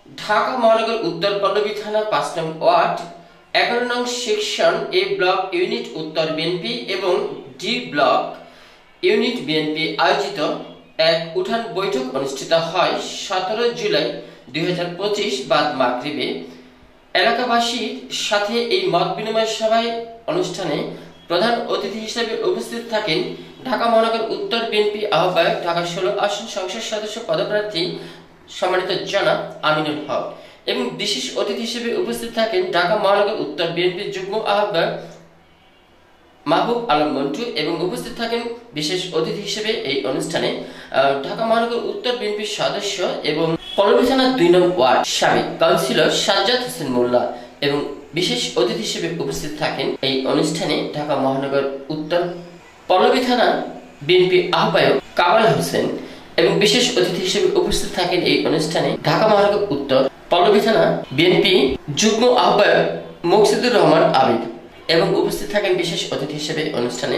ঢাকা মহানগর উত্তর পল্লবী থানা ৫ নং ওয়ার্ড ১১ নং সেকশন এ ব্লক ইউনিট উত্তর বিএনপি এবং ডি ব্লক ইউনিট বিএনপি আয়োজিত এক উঠান বৈঠক অনুষ্ঠিত হয় ১৭ জুলাই ২০২৫ বাদ মাগরিবে। এলাকাবাসীর সাথে এই মত বিনিময় সভায় অনুষ্ঠানে প্রধান অতিথি হিসেবে উপস্থিত থাকেন ঢাকা মহানগর উত্তর বিএনপি আহ্বায়ক, ঢাকা ১৬ আসন সংসদ সদস্য পদপ্রার্থী সম্মানিত জনাব আমিনুল হক এবং বিশেষ অতিথি হিসেবে উপস্থিত থাকেন ঢাকা মহানগর উত্তর বিএনপির যুগ্ম আহ্বায়ক মাহবুব আলম মন্টু এবং উপস্থিত থাকেন বিশেষ অতিথি হিসেবে এই অনুষ্ঠানে ঢাকা মহানগর উত্তর বিএনপির সদস্য এবং পল্লবী থানা ২ নং ওয়ার্ড সাবেক কাউন্সিলর সাজ্জাদ হোসেন মোল্লা এবং বিশেষ অতিথি হিসেবে উপস্থিত থাকেন এই অনুষ্ঠানে ঢাকা মহানগর উত্তর পল্লবী থানা বিএনপি আহ্বায়ক কামাল হোসেন এবং বিশেষ অতিথি হিসেবে উপস্থিত থাকেন এই অনুষ্ঠানে ঢাকা মহানগর উত্তর পল্লবী থানা বিএনপি যুগ্ম আহ্বায়ক মুকসিদুর রহমান আবিদ এবং উপস্থিত থাকেন বিশেষ অতিথি হিসেবে অনুষ্ঠানে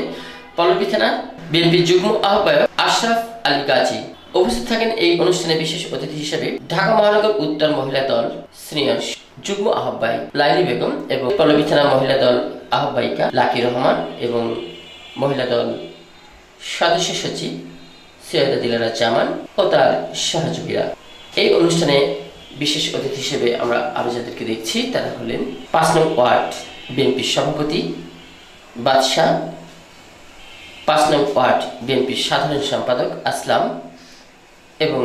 পল্লবী থানা বিএনপি যুগ্ম আহ্বায়ক আশরাফ আলী গাজী। উপস্থিত থাকেন এই অনুষ্ঠানে বিশেষ অতিথি হিসেবে ঢাকা মহানগর উত্তর মহিলা দল সিনিয়র যুগ্ম আহ্বায়ক লাইলি বেগম এবং পল্লবী থানা মহিলা দল আহ্বায়িকা লাকি রহমান এবং মহিলা দল সদস্য সচিব সৈয়দা দিলারা জামান ও তার সহযোগীরা। এই অনুষ্ঠানে বিশেষ অতিথি হিসেবে আমরা আরো যাদেরকে দেখছি তারা হলেন ৫ নং ওয়ার্ড বিএনপির সভাপতি বাদশাহ, ৫ নং ওয়ার্ড বিএনপির সাধারণ সম্পাদক আসলাম এবং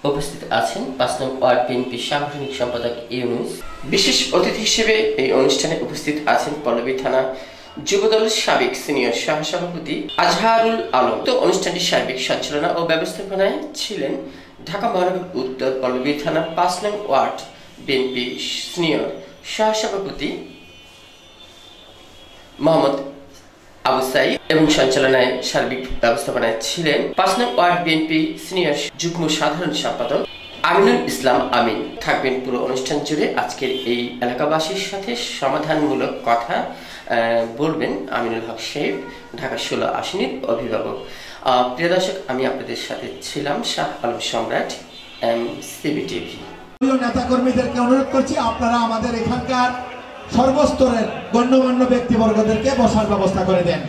উপস্থিত আছেন ৫ নং ওয়ার্ড বিএনপির সাংগঠনিক সম্পাদক ইউনুস। বিশেষ অতিথি হিসেবে এই অনুষ্ঠানে উপস্থিত আছেন পল্লবী থানা যুবদলের সাবেক সিনিয়র সহসভাপতি আজহারুল আলম। তো অনুষ্ঠানটি সার্বিক সঞ্চালনা ও ব্যবস্থাপনায় ছিলেন ঢাকা মহানগর উত্তর পল্লবী থানা ৫ নং ওয়ার্ড বিএনপি সিনিয়র সহসভাপতি মোহাম্মদ আবু সাইদ এবং সঞ্চালনায় সার্বিক ব্যবস্থাপনায় ছিলেন ৫ নং ওয়ার্ড বিএনপি সিনিয়র যুগ্ম সাধারণ সম্পাদক আমিনুল ইসলাম আমিন। থাকবেন পুরো অনুষ্ঠান জুড়ে। আজকের এই এলাকাবাসীর সাথে সমাধানমূলক কথা বলবেন আমিনুল হক সাহেব, ঢাকা ১৬ আসনের অভিভাবক। প্রিয় দর্শক, আমি আপনাদের সাথে ছিলাম শাহ আলম সম্রাট, MCB টিভি। নেতা কর্মীদেরকে অনুরোধ করছি আপনারা আমাদের এখানকার সর্বস্তরের গণ্যমান্য ব্যক্তিবর্গদেরকে বসার ব্যবস্থা করে দেন।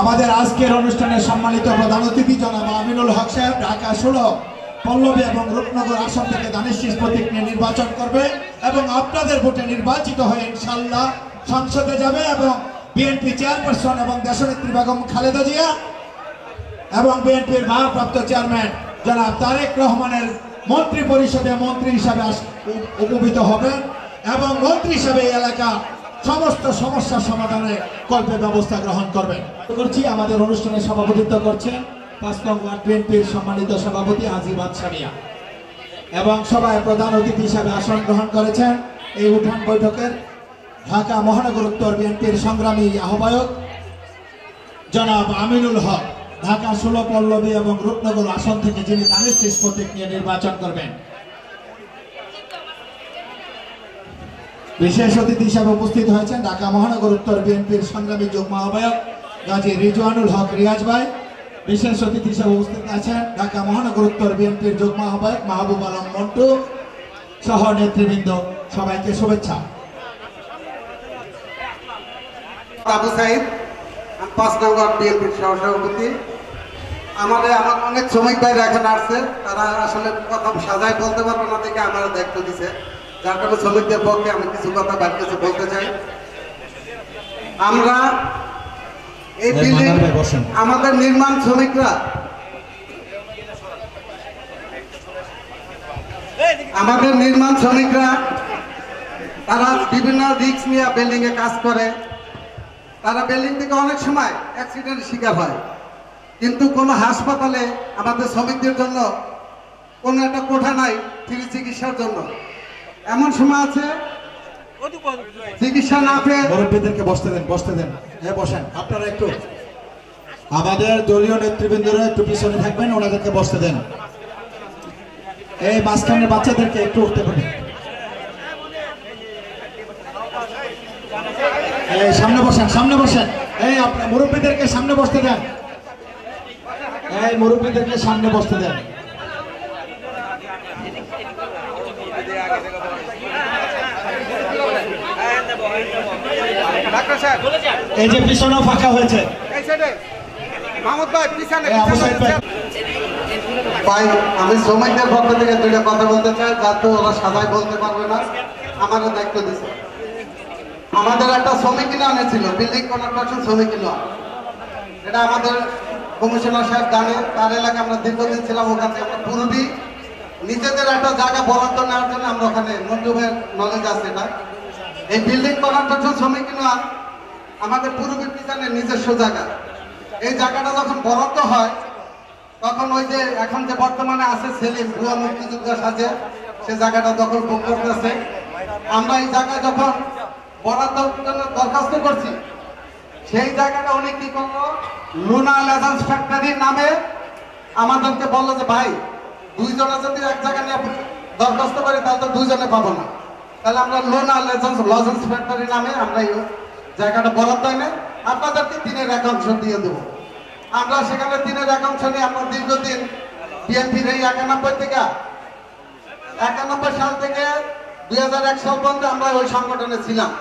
আমাদের আজকের অনুষ্ঠানের সম্মানিত প্রধান অতিথি জনাব আমিনুল হক সাহেব ঢাকা ১৬ পল্লবী এবং রূপনগর আসন থেকে দানের শীষ প্রতীক নিয়ে নির্বাচন করবে এবং আপনাদের ভোটে নির্বাচিত হয়ে ইনশাআল্লাহ সংসদে যাবে এবং বিএনপি চেয়ারপারসন এবং দেশনেত্রী বেগম খালেদা জিয়া এবং বিএনপির ভারপ্রাপ্ত চেয়ারম্যান জনাব তারেক রহমানের মন্ত্রী পরিষদে মন্ত্রী হিসাবে উপনীত হবেন এবং মন্ত্রী হিসাবে এই এলাকা সমস্ত সমস্যার সমাধানে কল্পে ব্যবস্থা গ্রহণ করবেন। আমাদের অনুষ্ঠানে সভাপতিত্ব করছেন ৫ নং ওয়ার্ড বিএনপির সম্মানিত সভাপতি হাজী বাদশা মিয়া এবং সভায় প্রধান অতিথি হিসাবে আসন গ্রহণ করেছেন এই উঠান বৈঠকের ঢাকা মহানগর উত্তর বিএনপির সংগ্রামী আহ্বায়ক জনাব আমিনুল হক, ঢাকা ১৬ পল্লবী এবং রূপনগর আসন থেকে যিনি দানের শীষ প্রতীক নিয়ে নির্বাচন করবেন। বিশেষ অতিথি হিসাবে উপস্থিত হয়েছেন ঢাকা মহানগর উত্তর বিএনপির সংগ্রামী যুগ্ম আহ্বায়ক গাজী রিজওয়ানুল হক রিয়াজ ভাই। বিশেষ অতিথি হিসাবে উপস্থিত আছেন ঢাকা মহানগর উত্তর বিএনপির যুগ্ম আহ্বায়ক মাহবুব আলম মন্টু সহ নেতৃবৃন্দ, সবাইকে শুভেচ্ছা। আবু সাইদ, ৫ নং ওয়ার্ড বিএনপির সহসভাপতি। আমার অনেক শ্রমিক ভাইরা এখন আসছে, তারা আসলে কথা সাজায় বলতে পারবে না দেখে আমার দায়িত্ব দিছে, যার কারণে শ্রমিকদের পক্ষে আমি কিছু কথা বাড়ি কিছু বলতে চাই। আমরা এই বিল্ডিং আমাদের নির্মাণ শ্রমিকরা তারা বিভিন্ন রিস্ক নিয়ে বিল্ডিং এ কাজ করে। তারা বিল্ডিং থেকে অনেক সময় অ্যাক্সিডেন্টের শিকার হয়, কিন্তু কোনো হাসপাতালে আমাদের শ্রমিকদের জন্য কোনো একটা কোঠা নাই ফ্রি চিকিৎসার জন্য। এমন সময় আছে চিকিৎসা না পেয়ে মুরব্বীদেরকে বসতে দেন। হ্যাঁ বসেন আপনারা, একটু আমাদের দলীয় নেতৃবৃন্দরা একটু পিছনে থাকবেন, ওনাদেরকে বসতে দেন। এই মাঝখানের বাচ্চাদেরকে একটু উঠতে পারেন। এই সামনে বসেন। এই আপনার মুরব্বীদেরকে সামনে বসতে দেন। এই যে পিছনেও ফাঁকা হয়েছে। ভাই আমি শ্রমিকদের পক্ষ থেকে দুইটা কথা বলতে চাই, যাতে ওরা সাদাই বলতে পারবে না, আমারও দায়িত্ব দিচ্ছে। আমাদের একটা শ্রমিক ইউনিয়ন ছিল, বিল্ডিং কনস্ট্রাকশন শ্রমিক ইউনিয়ন। এটা আমাদের কমিশনার সাহেব জানে, তার এলাকায় আমরা দীর্ঘদিন ছিলাম। ওখান থেকে আমরা পূর্বী নিজেদের একটা জায়গা বরাদ্দ নেওয়ার জন্য আমরা ওখানে মন্ডপের নলেজ আছে। এটা এই বিল্ডিং কনস্ট্রাকশন শ্রমিক ইউনিয়ন আমাদের পূর্বীর পিছনে নিজস্ব জায়গা। এই জায়গাটা যখন বরাদ্দ হয় তখন ওই যে এখন যে বর্তমানে আছে সেলিম ভুয়া মুক্তিযোদ্ধার সাথে সে জায়গাটা দখল ভোগ করতেছে। আমরা এই জায়গায় যখন বরাদ্দের জন্য দরখাস্ত করছি, সেই জায়গাটা উনি কি করলো, লুনা লেজেন্স ফ্যাক্টরির নামে আমাদেরকে বললো যে ভাই দুইজনে যদি এক জায়গা নিয়ে দরখাস্ত করি তাহলে তো দুইজনে পাবো না, তাহলে আমরা লুনা লেজেন্স ফ্যাক্টরির নামে আমরা এই জায়গাটা বরাদ্দ এনে আপনাদেরকে 3/1 দিয়ে দেবো। আমরা সেখানে 3/1 নিয়ে আমরা দীর্ঘদিন বিএনপির এই 91 সাল থেকে 2001 সাল পর্যন্ত আমরা ওই সংগঠনে ছিলাম।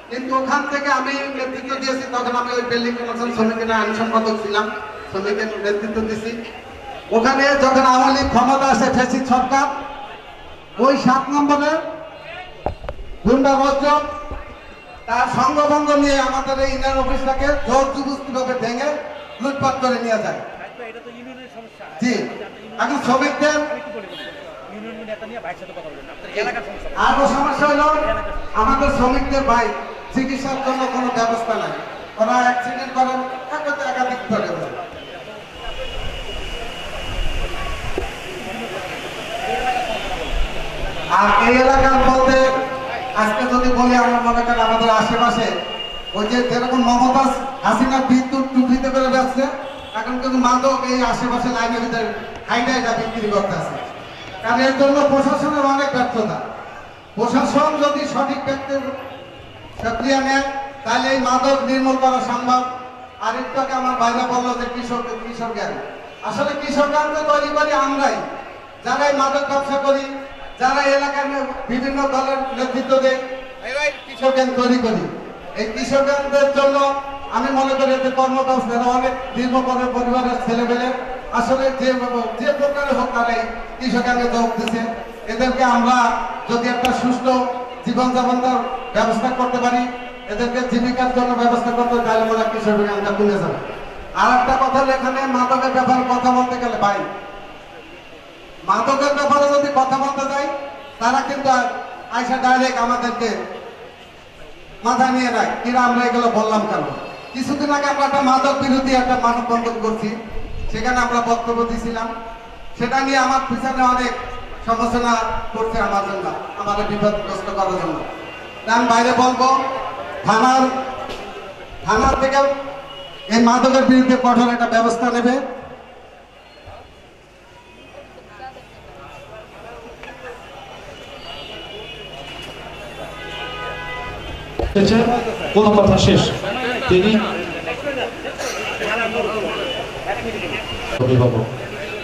কিন্তু ওখান থেকে আমি নেতৃত্ব দিয়েছি, তখন আমি ওই বিল্ডিং কনস্ট্রাকশন শ্রমিকের আইন সম্পাদক ছিলাম, শ্রমিকের নেতৃত্ব দিয়েছি। ওখানে যখন আওয়ামী লীগ ক্ষমতা আসে ফ্যাসিস্ট সরকার, ওই 7 নম্বরের গুন্ডা বজ্র তার সঙ্গভঙ্গ নিয়ে আমাদের এই ইউনিয়ন অফিসটাকে জোর জবরদস্তিভাবে ভেঙে লুটপাট করে নিয়ে যায়। জি, এখন শ্রমিকদের আরো সমস্যা হলো আমাদের শ্রমিকদের ভাই চিকিৎসার জন্য কোনো ব্যবস্থা নাই। ওরা অ্যাক্সিডেন্ট করে একাধিক করে। আর এই এলাকার বলতে আজকে যদি বলি, আমরা মনে করেন আমাদের আশেপাশে ওই যে যেরকম মমতাজ হাসিনা বিদ্যুৎ টুকরিতে করে যাচ্ছে, এখন কিন্তু মাদক এই আশেপাশে লাইনের ভিতরে হাইডাইটা বিক্রি করতে আছে। কারণ এর জন্য প্রশাসনের অনেক ব্যর্থতা। প্রশাসন যদি সঠিক ব্যক্তির সক্রিয়া নেয় তাহলে এই মাদক নির্মূল করা সম্ভব। আর একটুকে আমার বাইরে বললো যে কৃষক জ্ঞান, আসলে কৃষক জ্ঞান তো তৈরি করি আমরাই, যারা এই মাদক ব্যবসা করি, যারা এলাকায় বিভিন্ন দলের নেতৃত্ব দেয়, এরাই কৃষক জ্ঞান তৈরি করি। এই কৃষক জ্ঞানদের জন্য আমি মনে করি যে কর্মব্যবস্থা অনেক দীর্ঘ পরিবারের ছেলেমেলে আসলে যে প্রকারে হোক তারা এই কৃষক জ্ঞানে যোগ দিচ্ছে। এদেরকে আমরা যদি একটা সুষ্ঠু জীবনযাপনের ব্যবস্থা করতে পারি, এদেরকে জীবিকার জন্য ব্যবস্থা করতে, তাহলে মনে হয় কৃষক জ্ঞানটা কমে যাবে। আর একটা কথা, এখানে মাদকের ব্যাপারে কথা বলতে গেলে ভাই, মাদকের ব্যাপারে যদি কথা বলতে যাই, তারা কিন্তু আইসা ডাইরেক্ট আমাদেরকে মাথায় নিয়ে নেয় কিনা আমরা এগুলো বললাম কেন। কিছুদিন আগে আমরা একটা মাদক বিরোধী একটা মানববন্ধন করছি, সেখানে আমরা বক্তব্য দিয়েছিলাম। সেটা নিয়ে আমার পিছনে অনেক সমালোচনা করছে আমার জন্য, আমাদের বিপদগ্রস্ত করার জন্য। আমি বাইরে বলবো, থানার থেকে এই মাদকের বিরুদ্ধে কঠোর একটা ব্যবস্থা নেবে। কোন কথা শেষ তিনি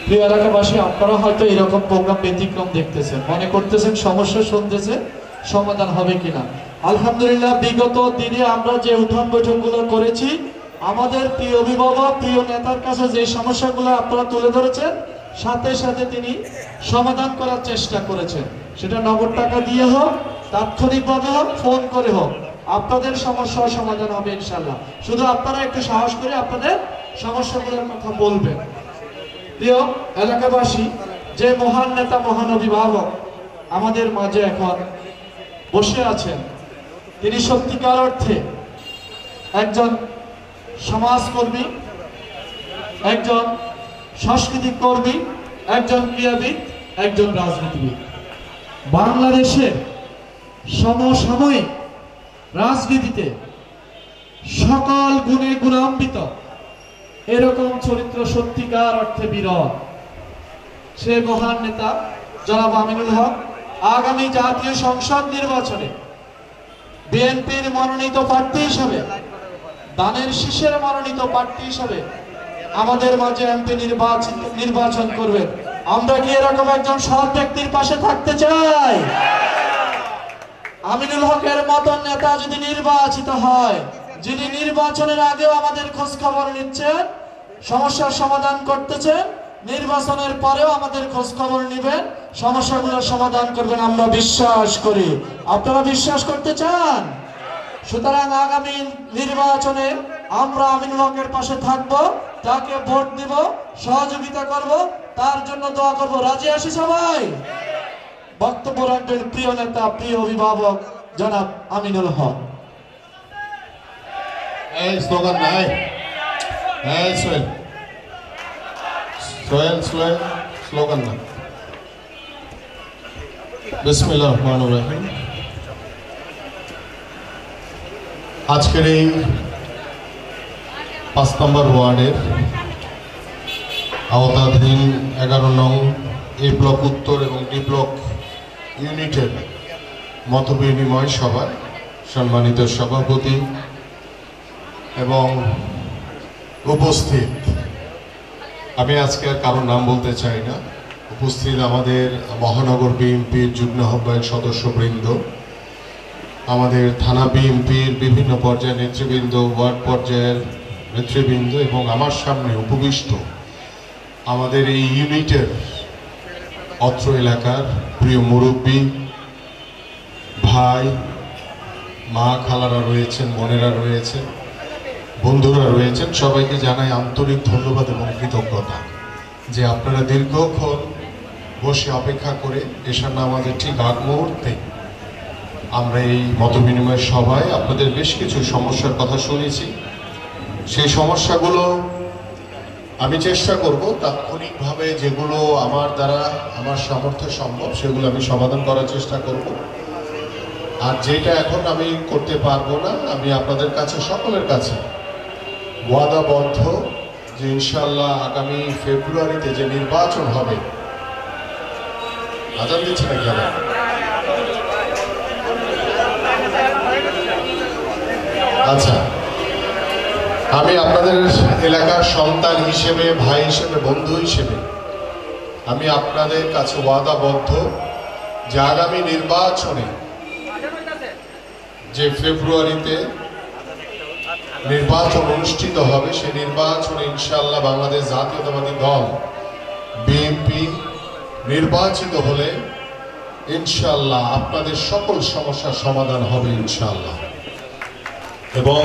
প্রিয় এলাকাবাসী, আপনারা হয়তো এরকম প্রোগ্রাম ব্যতিক্রম দেখতেছেন, মনে করতেছেন সমস্যা শুনতেছে সমাধান হবে কিনা। আলহামদুলিল্লাহ, বিগত দিনে আমরা যে উঠান বৈঠকগুলো করেছি, আমাদের প্রিয় অভিভাবক প্রিয় নেতার কাছে যে সমস্যাগুলো আপনারা তুলে ধরেছেন, সাথে সাথে তিনি সমাধান করার চেষ্টা করেছেন। সেটা নগদ টাকা দিয়ে হোক, তাৎক্ষণিকভাবে হোক, ফোন করে হোক, আপনাদের সমস্যার সমাধান হবে ইনশাল্লাহ। শুধু আপনারা একটু সাহস করে আপনাদের সমস্যাগুলোর কথা বলবেন। প্রিয় এলাকাবাসী, যে মহান নেতা মহান অভিভাবক আমাদের মাঝে এখন বসে আছেন, তিনি সত্যিকার অর্থে একজন সমাজকর্মী, একজন সাংস্কৃতিক কর্মী, একজন ক্রীড়াবিদ, একজন রাজনীতিবিদ। বাংলাদেশের সমসাময়িক রাজনীতিতে সকল গুণে গুণান্বিত এরকম চরিত্র সত্যিকার অর্থে বিরল। সে মহান নেতা জনাব আমিনুল হক আগামী জাতীয় সংসদ নির্বাচনে বিএনপির মনোনীত প্রার্থী হিসেবে, দানের শীষের মনোনীত প্রার্থী হিসেবে আমাদের মাঝে এমপি নির্বাচন করবেন। আমরা কি এরকম একজন সৎ ব্যক্তির পাশে থাকতে চাই? আমিনুল হকের মতন নেতা যদি নির্বাচিত হয়, যিনি নির্বাচনের আগেও আমাদের খোঁজ খবর নিচ্ছেন, সমস্যার সমাধান করতেছেন, নির্বাচনের পরেও আমাদের খোঁজ খবর নেবেন, সমস্যাগুলোর সমাধান করবেন, আমরা বিশ্বাস করি। আপনারা বিশ্বাস করতে চান? সুতরাং আগামী নির্বাচনে আমরা আমিনুল হকের পাশে থাকব, তাকে ভোট দিব, সহযোগিতা করব, তার জন্য দোয়া করব। রাজি আছি সবাই? বক্তব্য রাখবেন প্রিয় নেতা, প্রিয় অভিভাবক জনাব আমিনুল হক। এই স্লোগান নাই, এই সোহেল সোহেল সোহেল স্লোগান না। বিসমিল্লাহির রহমানির রহিম। আজকের এই 5 নম্বর ওয়ার্ডের আওতাধীন 11 নং এ ব্লক উত্তর এবং ডি ব্লক ইউনিটের মতবিনিময় সভায় সম্মানিত সভাপতি এবং উপস্থিত, আমি আজকে আর কারোর নাম বলতে চাই না, উপস্থিত আমাদের মহানগর বিএনপির যুগ্ম আহ্বায়ক সদস্যবৃন্দ, আমাদের থানা বিএনপির বিভিন্ন পর্যায়ের নেতৃবৃন্দ, ওয়ার্ড পর্যায়ের নেতৃবৃন্দ এবং আমার সামনে উপবিষ্ট আমাদের এই ইউনিটের অত্র এলাকার প্রিয় মুরব্বী ভাই, মা, খালারা রয়েছেন, বোনেরা রয়েছেন, বন্ধুরা রয়েছেন, সবাইকে জানাই আন্তরিক ধন্যবাদ এবং কৃতজ্ঞতা যে আপনারা দীর্ঘক্ষণ বসে অপেক্ষা করে এশার নামাজের ঠিক আগ মুহূর্তে আমরা এই মতবিনিময় সভায় আপনাদের বেশ কিছু সমস্যার কথা শুনেছি। সেই সমস্যাগুলো আমি চেষ্টা করব তাৎক্ষণিকভাবে, যেগুলো আমার দ্বারা আমার সামর্থ্য সম্ভব সেগুলো আমি সমাধান করার চেষ্টা করব। আর যেটা এখন আমি করতে পারবো না, আমি আপনাদের কাছে, সকলের কাছে ওয়াদাবদ্ধ যে ইনশাআল্লাহ আগামী ফেব্রুয়ারিতে যে নির্বাচন হবে, আজান দিচ্ছে নাকি আবার? আচ্ছা, আমি আপনাদের এলাকার সন্তান হিসেবে, ভাই হিসেবে, বন্ধু হিসেবে আমি আপনাদের কাছে ওয়াদাবদ্ধ যে আগামী নির্বাচনে, যে ফেব্রুয়ারিতে নির্বাচন অনুষ্ঠিত হবে, সেই নির্বাচনে ইনশাআল্লাহ বাংলাদেশ জাতীয়তাবাদী দল বিএনপি নির্বাচিত হলে ইনশাআল্লাহ আপনাদের সকল সমস্যার সমাধান হবে ইনশাআল্লাহ। এবং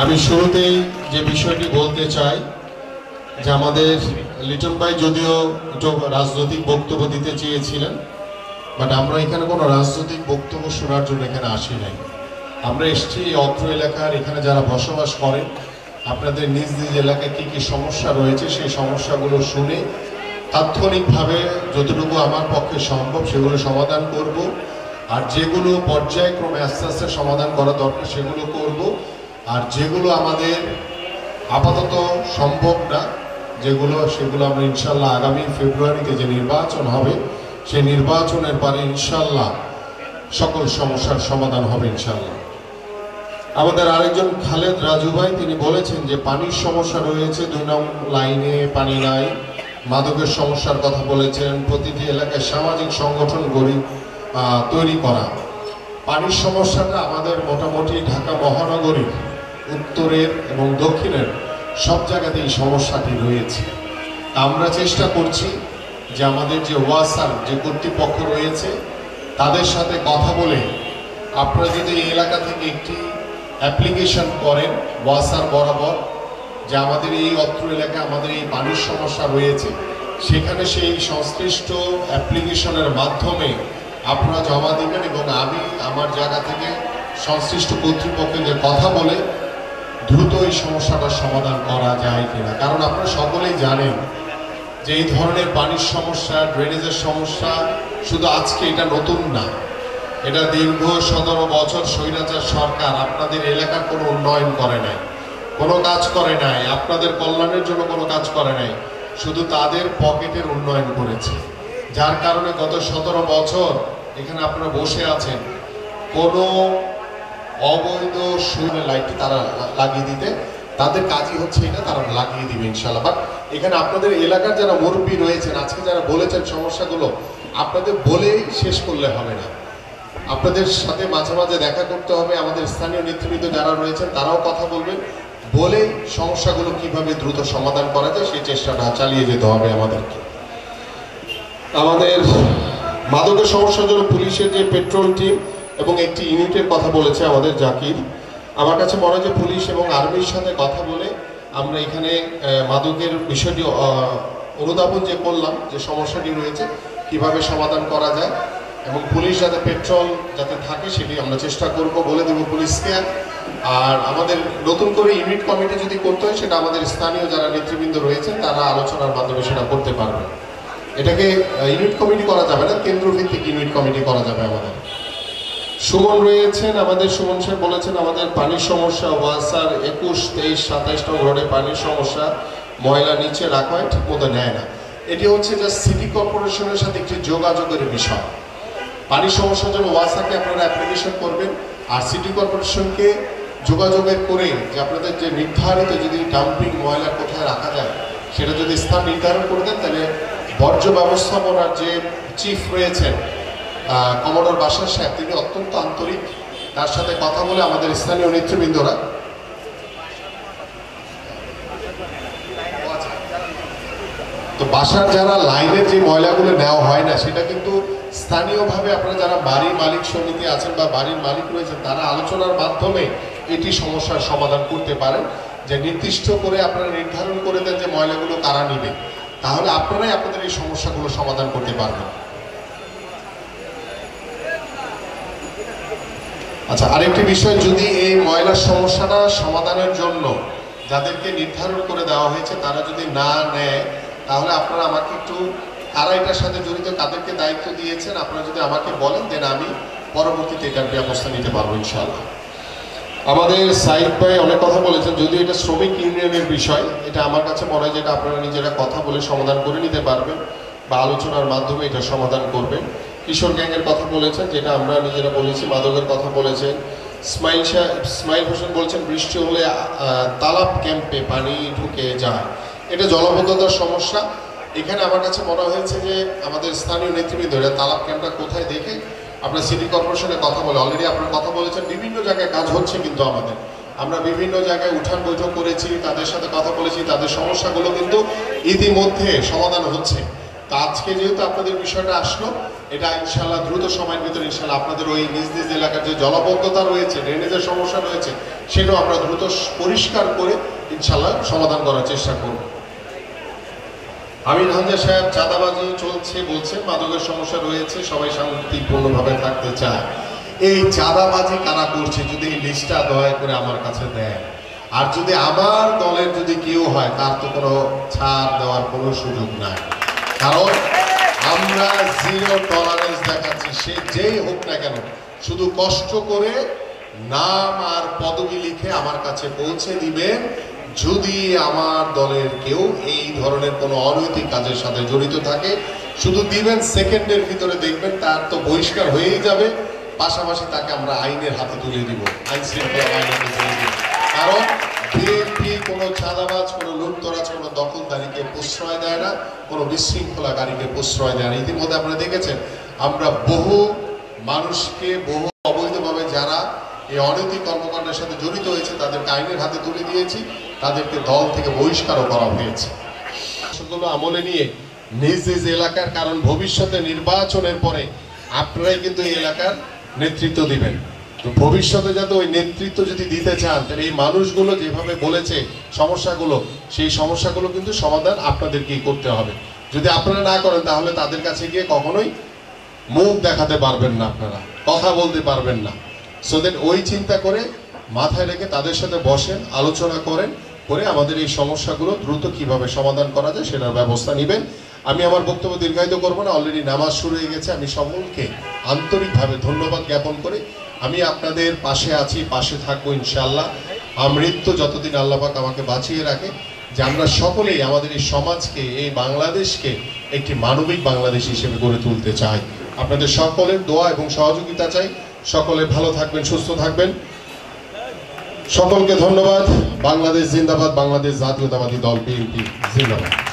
আমি শুরুতেই যে বিষয়টি বলতে চাই যে আমাদের লিটন ভাই যদিও একটু রাজনৈতিক বক্তব্য দিতে চেয়েছিলেন, বাট আমরা এখানে কোনো রাজনৈতিক বক্তব্য শোনার জন্য এখানে আসি নাই। আমরা এসেছি এই অত্র এলাকার, এখানে যারা বসবাস করেন, আপনাদের নিজ নিজ এলাকায় কী কী সমস্যা রয়েছে সেই সমস্যাগুলো শুনে তাৎক্ষণিকভাবে যতটুকু আমার পক্ষে সম্ভব সেগুলো সমাধান করব। আর যেগুলো পর্যায়ক্রমে আস্তে আস্তে সমাধান করা দরকার সেগুলো করব। আর যেগুলো আমাদের আপাতত সম্ভব না, সেগুলো আমরা ইনশাল্লাহ আগামী ফেব্রুয়ারিতে যে নির্বাচন হবে সেই নির্বাচনের পরে ইনশাল্লাহ সকল সমস্যার সমাধান হবে ইনশাল্লাহ। আমাদের আরেকজন খালেদ রাজু ভাই, তিনি বলেছেন যে পানির সমস্যা রয়েছে, 2 নং লাইনে পানি নাই, মাদকের সমস্যার কথা বলেছেন, প্রতিটি এলাকায় সামাজিক সংগঠন তৈরি করা। পানির সমস্যাটা আমাদের মোটামুটি ঢাকা মহানগরীর উত্তরের এবং দক্ষিণের সব জায়গাতেই সমস্যাটি রয়েছে। আমরা চেষ্টা করছি যে আমাদের যে ওয়াসার যে কর্তৃপক্ষ রয়েছে তাদের সাথে কথা বলে, আপনারা যদি এই এলাকা থেকে একটি অ্যাপ্লিকেশন করেন ওয়াসার বরাবর যে আমাদের এই অত্র এলাকায় আমাদের এই পানির সমস্যা রয়েছে, সেখানে সেই সংশ্লিষ্ট অ্যাপ্লিকেশনের মাধ্যমে আপনারা জমা দেবেন এবং আমি আমার জায়গা থেকে সংশ্লিষ্ট কর্তৃপক্ষকে কথা বলে দ্রুত এই সমস্যাটার সমাধান করা যায় কিনা। কারণ আপনারা সকলেই জানেন যে এই ধরনের পানির সমস্যা, ড্রেনেজের সমস্যা শুধু আজকে এটা নতুন না, এটা দীর্ঘ 17 বছর স্বৈরাচার সরকার আপনাদের এলাকার কোনো উন্নয়ন করে নাই, কোনো কাজ করে নাই, আপনাদের কল্যাণের জন্য কোনো কাজ করে নাই, শুধু তাদের পকেটের উন্নয়ন করেছে। যার কারণে গত 17 বছর এখানে আপনারা বসে আছেন, কোনো অবৈধ লাইটটি তারা লাগিয়ে দিতে তাদের কাজই হচ্ছে এটা, তারা লাগিয়ে দিবে ইনশাল্লাহ। বাট এখানে আপনাদের এলাকার যারা মুরব্বী রয়েছেন, আজকে যারা বলেছেন সমস্যাগুলো, আপনাদের বলেই শেষ করলে হবে না, আপনাদের সাথে মাঝে মাঝে দেখা করতে হবে। আমাদের স্থানীয় নেতৃবৃন্দ যারা রয়েছেন তারাও কথা বলবেন, বলে সমস্যাগুলো কিভাবে দ্রুত সমাধান করা যায় সেই চেষ্টাটা চালিয়ে যেতে হবে আমাদেরকে। আমাদের মাদকের সমস্যার জন্য পুলিশের যে পেট্রোল টিম এবং একটি ইউনিটের কথা বলেছে আমাদের জাকির, আমার কাছে মনে হয় যে পুলিশ এবং আর্মির সাথে কথা বলে আমরা এখানে মাদকের বিষয়টি অনুধাবন যে করলাম, যে সমস্যাটি রয়েছে কিভাবে সমাধান করা যায়, এবং পুলিশ যাতে পেট্রোল যাতে থাকে সেটি আমরা চেষ্টা করব, বলে দেবো পুলিশকে। আর আমাদের নতুন করে ইউনিট কমিটি যদি করতে হয় সেটা আমাদের স্থানীয় যারা নেতৃবৃন্দ রয়েছেন তারা আলোচনার মাধ্যমে সেটা করতে পারবে। এটাকে ইউনিট কমিটি করা যাবে না, কেন্দ্রভিত্তিক ইউনিট কমিটি করা যাবে। আমাদের সুমন রয়েছেন, আমাদের সুমন সাহেব বলেছেন আমাদের পানির সমস্যা, ওয়াসার 21, 23, 27 নং রোডে পানির সমস্যা, ময়লা নিচে রাখা হয়, ঠিক মতো নেয় না। এটি হচ্ছে যে সিটি কর্পোরেশনের সাথে একটি যোগাযোগের বিষয়। পানির সমস্যার জন্য ওয়াসাকে আপনারা অ্যাপ্লিকেশন করবেন, আর সিটি কর্পোরেশনকে যোগাযোগের করে যে আপনাদের যে নির্ধারিত যদি ডাম্পিং ময়লা কোথায় রাখা যায় সেটা যদি স্থান নির্ধারণ করে দেন, তাহলে বর্জ্য ব্যবস্থাপনার যে চিফ রয়েছেন কমোডর বাশার সাহেব, তিনি অত্যন্ত আন্তরিক, তার সাথে কথা বলে আমাদের স্থানীয় নেতৃবৃন্দরা তো বাসার যারা লাইনের যে ময়লাগুলো নেওয়া হয় না সেটা কিন্তু স্থানীয়ভাবে আপনারা যারা বাড়ির মালিক সমিতি আছেন বা বাড়ির মালিক রয়েছেন তারা আলোচনার মাধ্যমে এটি সমস্যার সমাধান করতে পারেন। যে নির্দিষ্ট করে আপনারা নির্ধারণ করে দেন যে ময়লাগুলো কারা নিবে, তাহলে আপনারাই আপনাদের এই সমস্যাগুলো সমাধান করতে পারবেন। আচ্ছা, আরেকটি বিষয়, যদি এই ময়লার সমস্যাটা সমাধানের জন্য যাদেরকে নির্ধারণ করে দেওয়া হয়েছে তারা যদি না নেয়, তাহলে আপনারা আমাকে একটু কারা এটার সাথে জড়িত, কাদেরকে দায়িত্ব দিয়েছেন আপনারা যদি আমাকে বলেন, দেন আমি পরবর্তীতে এটার ব্যবস্থা নিতে পারবো ইনশাআল্লাহ। আমাদের সাইদ ভাই অনেক কথা বলেছেন, যদিও এটা শ্রমিক ইউনিয়নের বিষয়, এটা আমার কাছে মনে হয় যেটা আপনারা নিজেরা কথা বলে সমাধান করে নিতে পারবেন বা আলোচনার মাধ্যমে এটা সমাধান করবেন। কিশোর গ্যাংয়ের কথা বলেছেন, যেটা আমরা নিজেরা বলেছি। মাদকের কথা বলেছেন। ইসমাইল হোসেন বলছেন বৃষ্টি হলে তালাব ক্যাম্পে পানি ঢুকে যায়, এটা জলাবদ্ধতার সমস্যা। এখানে আমার কাছে মনে হয়েছে যে আমাদের স্থানীয় নেতৃবৃন্দ এটা তালাব ক্যাম্পটা কোথায় দেখে আপনার সিটি কর্পোরেশনে কথা বলে, অলরেডি আপনারা কথা বলেছেন, বিভিন্ন জায়গায় কাজ হচ্ছে, কিন্তু আমরা বিভিন্ন জায়গায় উঠান বৈঠক করেছি, তাদের সাথে কথা বলেছি, তাদের সমস্যাগুলো কিন্তু ইতিমধ্যে সমাধান হচ্ছে। তা আজকে যেহেতু আপনাদের বিষয়টা আসলো, এটা ইনশাল্লাহ দ্রুত সময়ের ভিতরে ইনশাল্লাহ আপনাদের ওই নিজ নিজ এলাকার যে জলাবদ্ধতা রয়েছে, ড্রেনেজের সমস্যা রয়েছে, সেটাও আমরা দ্রুত পরিষ্কার করে ইনশাল্লাহ সমাধান করার চেষ্টা করব। আমির হামজা সাহেব চাঁদাবাজি চলছে বলছে, মাদকের সমস্যা রয়েছে, সবাই শান্তিপূর্ণভাবে থাকতে চায়। এই চাঁদাবাজি কারা করছে যদি এই লিস্টটা দয়া করে আমার কাছে দেয়, আর যদি আমার দলের যদি কেউ হয় তার তো কোনো ছাড় দেওয়ার কোনো সুযোগ নাই, কারণ আমরা জিরো টলারেন্স দেখাচ্ছি। সে যেই হোক না কেন, শুধু কষ্ট করে নাম আর পদবি লিখে আমার কাছে পৌঁছে দিবেন। যদি আমার দলের কেউ এই ধরনের কোনো অনৈতিক কাজের সাথে জড়িত থাকে, শুধু দিবেন, সেকেন্ডের ভিতরে দেখবেন তার তো বহিষ্কার হয়েই যাবে, পাশাপাশি তাকে আমরা আইনের হাতে তুলে দিব, আইন শৃঙ্খলা বাহিনীর হাতে তুলে দিব। কারণ বিএনপি কোনো চাঁদাবাজ, কোনো লুটতরাজ, কোনো দখলদারিকে প্রশ্রয় দেয় না, কোনো বিশৃঙ্খলাকারীকে প্রশ্রয় দেয় না। ইতিমধ্যে আপনারা দেখেছেন আমরা বহু মানুষকে, বহু অবৈধভাবে যারা এই অনৈতিক কর্মকাণ্ডের সাথে জড়িত হয়েছে তাদেরকে আইনের হাতে তুলে দিয়েছি, তাদেরকে দল থেকে বহিষ্কারও করা হয়েছে। সেগুলো আমলে নিয়ে নিজ নিজ এলাকার, কারণ ভবিষ্যতে নির্বাচনের পরে আপনারাই কিন্তু এই এলাকার নেতৃত্ব দিবেন। তো ভবিষ্যতে যাতে ওই নেতৃত্ব যদি দিতে চান, তাহলে এই মানুষগুলো যেভাবে বলেছে সমস্যাগুলো, সেই সমস্যাগুলো কিন্তু সমাধান আপনাদেরকেই করতে হবে। যদি আপনারা না করেন তাহলে তাদের কাছে গিয়ে কখনোই মুখ দেখাতে পারবেন না, আপনারা কথা বলতে পারবেন না। সো দেন ওই চিন্তা করে মাথায় রেখে তাদের সাথে বসেন, আলোচনা করেন, করে আমাদের এই সমস্যাগুলো দ্রুত কিভাবে সমাধান করা যায় সেটার ব্যবস্থা নেবেন। আমি আমার বক্তব্য দীর্ঘায়িত করব না, অলরেডি নামাজ শুরু হয়ে গেছে। আমি সকলকে আন্তরিকভাবে ধন্যবাদ জ্ঞাপন করি। আমি আপনাদের পাশে আছি, পাশে থাকবো ইনশাআল্লাহ। আমৃত্যু যতদিন আল্লাহ পাক আমাকে বাঁচিয়ে রাখে, যে আমরা সকলেই আমাদের এই সমাজকে, এই বাংলাদেশকে একটি মানবিক বাংলাদেশ হিসেবে গড়ে তুলতে চাই। আপনাদের সকলের দোয়া এবং সহযোগিতা চাই। সকলে ভালো থাকবেন, সুস্থ থাকবেন। সকলকে ধন্যবাদ। বাংলাদেশ জিন্দাবাদ, বাংলাদেশ জাতীয়তাবাদী দল বিএনপি জিন্দাবাদ।